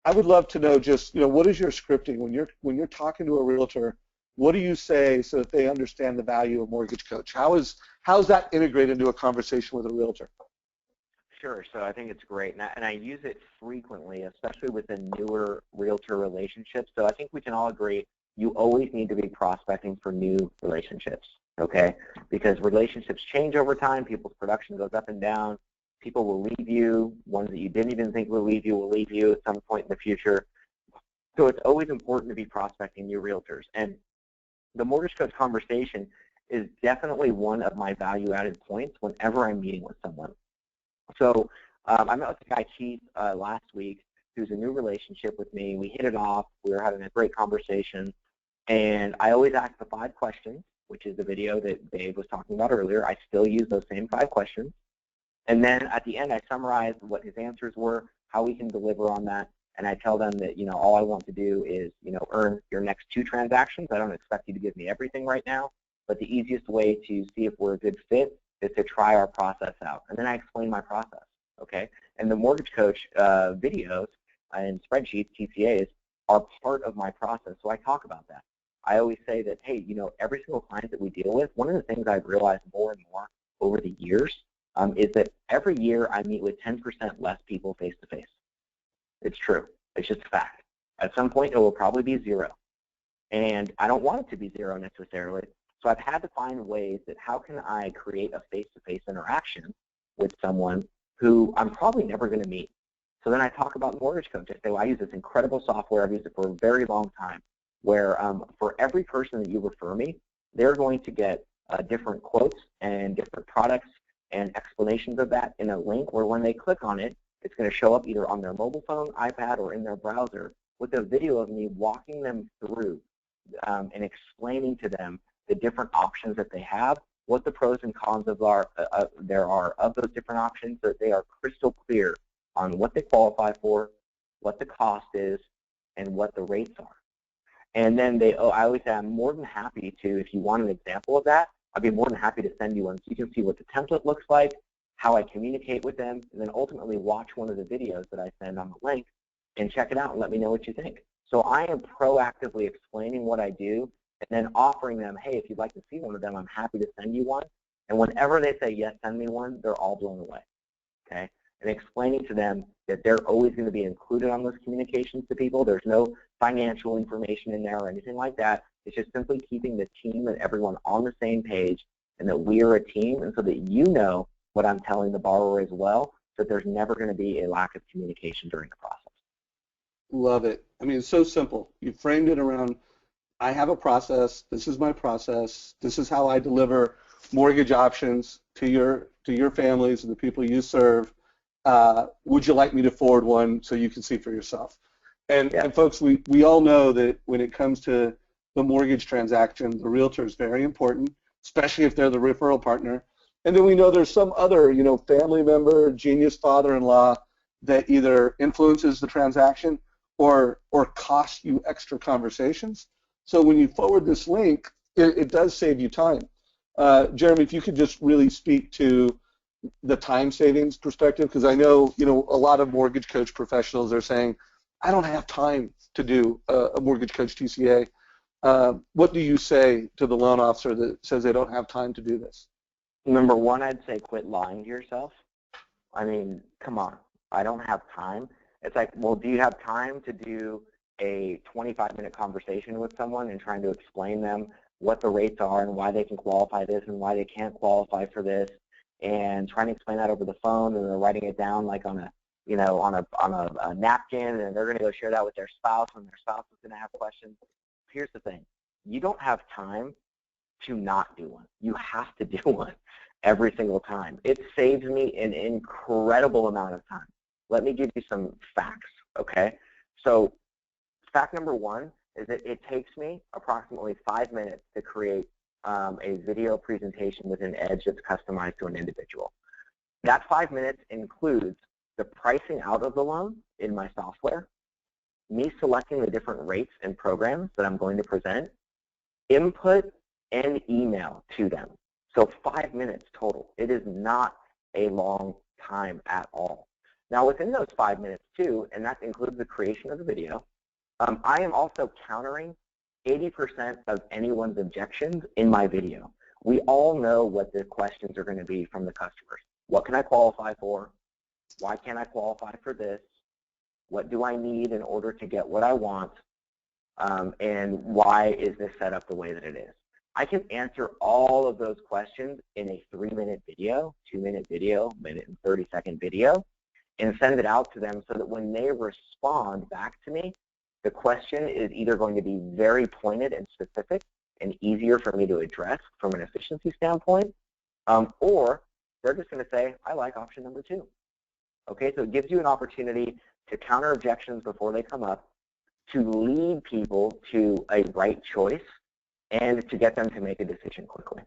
I would love to know just, what is your scripting when you're talking to a realtor? What do you say so that they understand the value of Mortgage Coach? How's that integrated into a conversation with a realtor? Sure. So I think it's great, and I use it frequently, especially within newer realtor relationships. So I think we can all agree you always need to be prospecting for new relationships, okay? Because relationships change over time. People's production goes up and down. People will leave you. Ones that you didn't even think will leave you at some point in the future. So it's always important to be prospecting new realtors. And the Mortgage Coach conversation is definitely one of my value-added points whenever I'm meeting with someone. So I met with the guy, Keith, last week, who's a new relationship with me. We hit it off. We were having a great conversation. And I always ask the 5 questions, which is the video that Dave was talking about earlier. I still use those same 5 questions. And then at the end, I summarize what his answers were, how we can deliver on that. And I tell them that, all I want to do is, earn your next 2 transactions. I don't expect you to give me everything right now. But the easiest way to see if we're a good fit is to try our process out. And then I explain my process, okay? And the Mortgage Coach videos and spreadsheets, TCAs, are part of my process, so I talk about that. I always say that, hey, every single client that we deal with, one of the things I've realized more and more over the years is that every year I meet with 10% less people face-to-face. It's true. It's just a fact. At some point, it will probably be 0. And I don't want it to be 0 necessarily. So I've had to find ways that how can I create a face-to-face interaction with someone who I'm probably never going to meet. So then I talk about Mortgage Coach. I say, well, I use this incredible software. I've used it for a very long time, where for every person that you refer me, they're going to get different quotes and different products and explanations of that in a link where when they click on it, it's going to show up either on their mobile phone, iPad, or in their browser with a video of me walking them through and explaining to them the different options that they have, what the pros and cons there are of those different options, so that they are crystal clear on what they qualify for, what the cost is, and what the rates are. And then I always say I'm more than happy to, if you want an example of that, I'd be more than happy to send you one so you can see what the template looks like, how I communicate with them, and then ultimately watch one of the videos that I send on the link and check it out and let me know what you think. So I am proactively explaining what I do and then offering them, hey, if you'd like to see one of them, I'm happy to send you one. And whenever they say, yes, send me one, they're all blown away, okay? And explaining to them that they're always going to be included on those communications to people. There's no financial information in there or anything like that. It's just simply keeping the team and everyone on the same page and that we are a team, and so that you know what I'm telling the borrower as well, so that there's never going to be a lack of communication during the process. Love it. I mean, it's so simple. You framed it around, I have a process, this is my process, this is how I deliver mortgage options to your families and the people you serve. Would you like me to forward one so you can see for yourself? And folks, we all know that when it comes to the mortgage transaction, the realtor is very important, especially if they're the referral partner. And then we know there's some other, family member, genius father-in-law that either influences the transaction or costs you extra conversations. So when you forward this link, it does save you time. Jeremy, if you could just really speak to the time savings perspective, because I know, a lot of Mortgage Coach professionals are saying, I don't have time to do a Mortgage Coach TCA. What do you say to the loan officer that says they don't have time to do this? Number one, I'd say quit lying to yourself. I mean, come on, I don't have time. It's like, well, do you have time to do a 25-minute conversation with someone and trying to explain them what the rates are and why they can qualify this and why they can't qualify for this, and trying to explain that over the phone, and they're writing it down like on a napkin, and they're going to go share that with their spouse, and their spouse is going to have questions. Here's the thing. You don't have time to not do one. You have to do one every single time. It saves me an incredible amount of time. Let me give you some facts, okay? So fact number one is that it takes me approximately 5 minutes to create a video presentation with an edge that's customized to an individual. That 5 minutes includes the pricing out of the loan in my software, me selecting the different rates and programs that I'm going to present, input, and email to them. So 5 minutes total. It is not a long time at all. Now, within those 5 minutes too, and that includes the creation of the video, I am also countering 80% of anyone's objections in my video. We all know what the questions are going to be from the customers. What can I qualify for? Why can't I qualify for this? What do I need in order to get what I want? And why is this set up the way that it is? I can answer all of those questions in a 3-minute video, 2-minute video, minute and 30-second video, and send it out to them so that when they respond back to me, the question is either going to be very pointed and specific and easier for me to address from an efficiency standpoint, or they're just going to say, I like option number 2. Okay, so it gives you an opportunity to counter objections before they come up, to lead people to a right choice, and to get them to make a decision quickly.